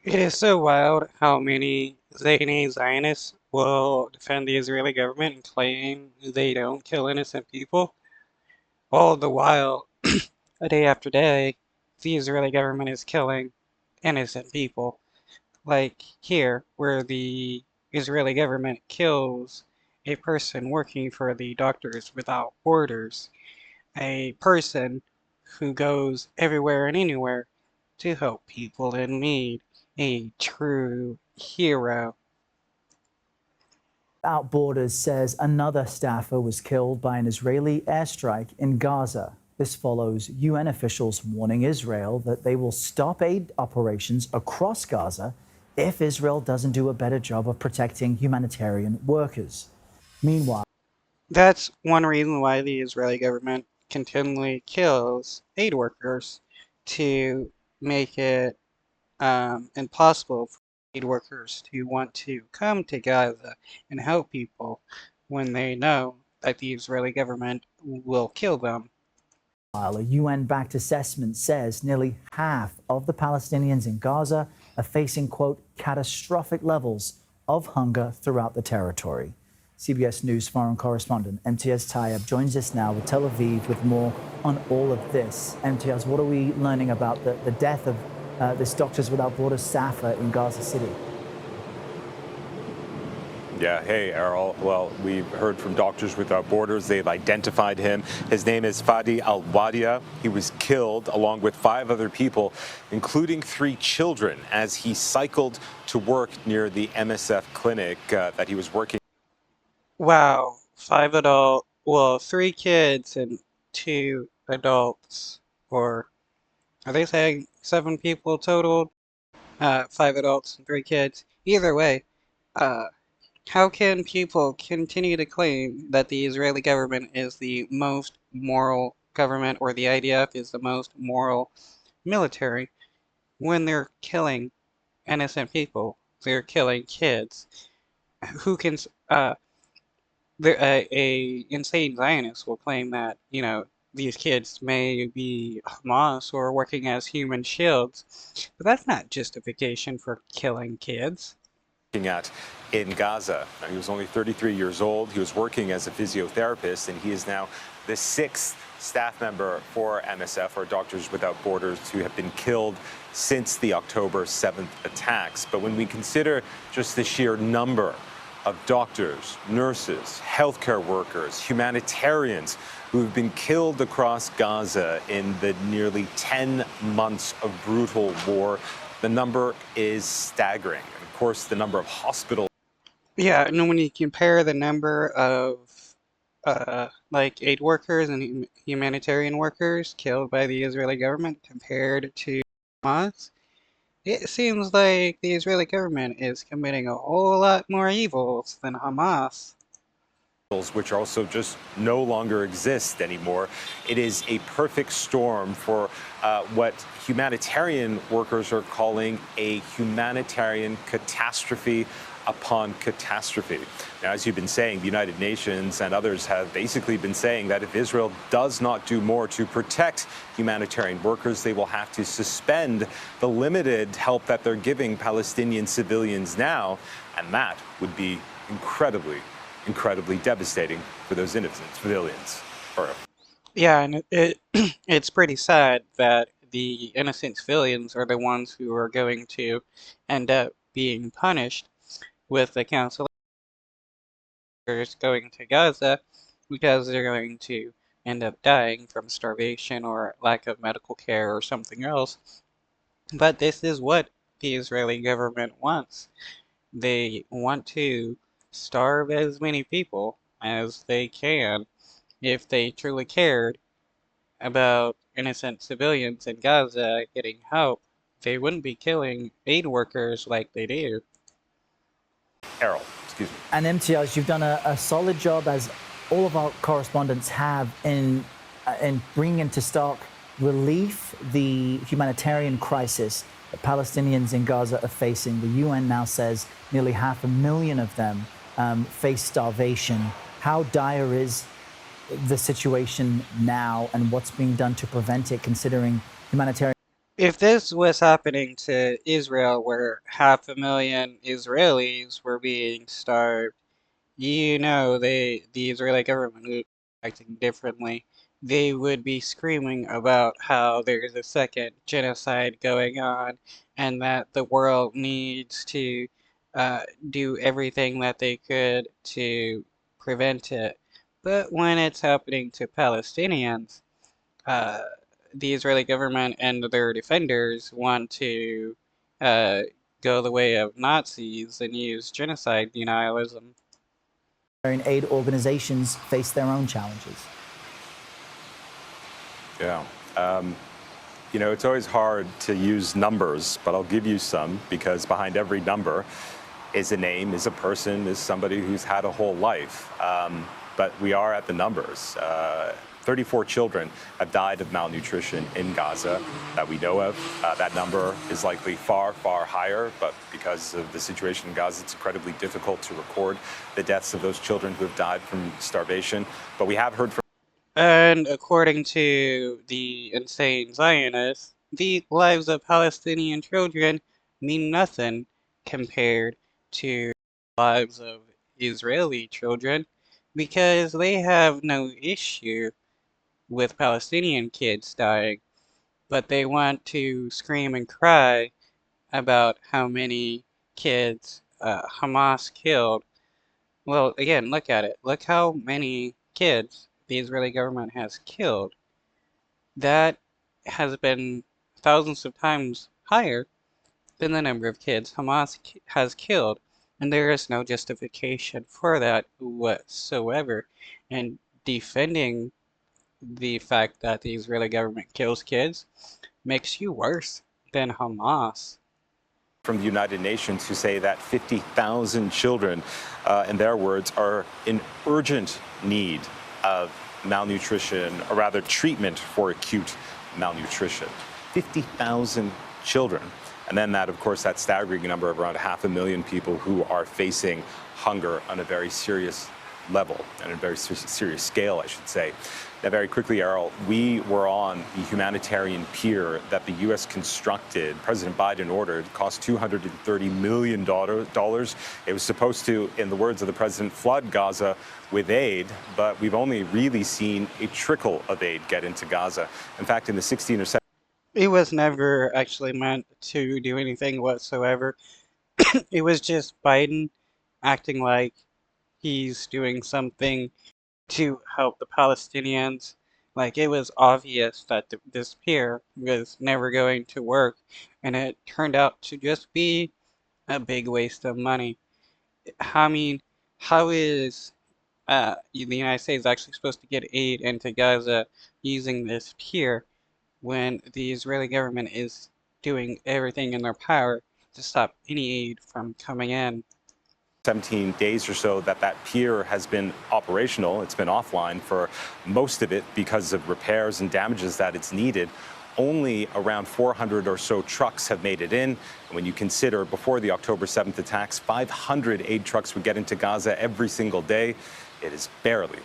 It is so wild how many zany Zionists will defend the Israeli government and claim they don't kill innocent people. All the while, a day after day, the Israeli government is killing innocent people. Like here, where the Israeli government kills a person working for the Doctors Without Borders, a person who goes everywhere and anywhere to help people in need, a true hero. Without Borders says another staffer was killed by an Israeli airstrike in Gaza. This follows UN officials warning Israel that they will stop aid operations across Gaza if Israel doesn't do a better job of protecting humanitarian workers. Meanwhile, That's one reason why the Israeli government continually kills aid workers to make it impossible for aid workers to want to come to Gaza and help people when they know that the Israeli government will kill them. a UN-backed assessment says nearly half of the Palestinians in Gaza are facing, quote, catastrophic levels of hunger throughout the territory. CBS News foreign correspondent Imtiaz Tayeb joins us now with Tel Aviv with more on all of this. Imtiaz, what are we learning about the death of this Doctors Without Borders staffer in Gaza City? Yeah, hey, Errol. Well, we've heard from Doctors Without Borders. They've identified him. His name is Fadi Al-Wadia. He was killed along with 5 other people, including 3 children, as he cycled to work near the MSF clinic that he was working. Wow, 3 kids and 2 adults, or are they saying 7 people total? 5 adults and 3 kids. Either way, how can people continue to claim that the Israeli government is the most moral government or the IDF is the most moral military when they're killing innocent people? They're killing kids. Who can, a insane Zionist will claim that, these kids may be Hamas or working as human shields, but that's not justification for killing kids. At in Gaza. Now, he was only 33 years old. He was working as a physiotherapist, and he is now the 6th staff member for MSF, or Doctors Without Borders, who have been killed since the October 7th attacks. But when we consider just the sheer number of doctors, nurses, healthcare workers, humanitarians who have been killed across Gaza in the nearly 10 months of brutal war, the number is staggering. And of course, the number of hospitals. Yeah, and when you compare the number of like aid workers and humanitarian workers killed by the Israeli government compared to Hamas, it seems like the Israeli government is committing a whole lot more evils than Hamas. Which also just no longer exist anymore. It is a perfect storm for what humanitarian workers are calling a humanitarian catastrophe upon catastrophe. Now, as you've been saying, the United Nations and others have basically been saying that if Israel does not do more to protect humanitarian workers, they will have to suspend the limited help that they're giving Palestinian civilians now, and that would be incredibly devastating for those innocent civilians. Yeah, and it's pretty sad that the innocent civilians are the ones who are going to end up being punished with the council going to Gaza because they're going to end up dying from starvation or lack of medical care or something else. But this is what the Israeli government wants. They want to starve as many people as they can. If they truly cared about innocent civilians in Gaza getting help, they wouldn't be killing aid workers like they do. Errol, excuse me. And Imtiaz, you've done a solid job, as all of our correspondents have, in bringing into stark relief the humanitarian crisis that Palestinians in Gaza are facing. The UN now says nearly 500,000 of them face starvation. How dire is the situation now, and what's being done to prevent it, considering humanitarian If this was happening to Israel, where 500,000 Israelis were being starved, the Israeli government would be acting differently. They would be screaming about how there's a second genocide going on and that the world needs to do everything that they could to prevent it. But when it's happening to Palestinians, uh, the Israeli government and their defenders want to uh, go the way of Nazis and use genocide denialism. Aid organizations face their own challenges. Yeah. It's always hard to use numbers, but I'll give you some, because behind every number is a name, is a person, is somebody who's had a whole life. But we are at the numbers. 34 children have died of malnutrition in Gaza that we know of. That number is likely far, far higher, but because of the situation in Gaza, it's incredibly difficult to record the deaths of those children who have died from starvation. But we have heard from... And according to the insane Zionists, the lives of Palestinian children mean nothing compared to the lives of Israeli children because they have no issue with Palestinian kids dying, but they want to scream and cry about how many kids Hamas killed. Well, again, look at it. Look how many kids the Israeli government has killed. That has been thousands of times higher than the number of kids Hamas has killed. And there is no justification for that whatsoever. And defending the fact that the Israeli government kills kids makes you worse than Hamas. From the United Nations, who say that 50,000 children, in their words, are in urgent need of malnutrition, or rather treatment for acute malnutrition. 50,000 children. And then that, of course, that staggering number of around 500,000 people who are facing hunger on a very serious level and a very serious scale, I should say. Now, very quickly, Errol, we were on the humanitarian pier that the U.S. constructed, President Biden ordered. It cost $230 million. It was supposed to, in the words of the president, flood Gaza with aid, but we've only really seen a trickle of aid get into Gaza. In fact, in the 16 or 17... It was never actually meant to do anything whatsoever. It was just Biden acting like he's doing something to help the Palestinians. Like, it was obvious that this pier was never going to work, and it turned out to just be a big waste of money. I mean, how is the United States actually supposed to get aid into Gaza using this pier when the Israeli government is doing everything in their power to stop any aid from coming in? 17 days or so that pier has been operational. It's been offline for most of it because of repairs and damages that it's needed. Only around 400 or so trucks have made it in. And when you consider before the October 7th attacks, 500 aid trucks would get into Gaza every single day. It is barely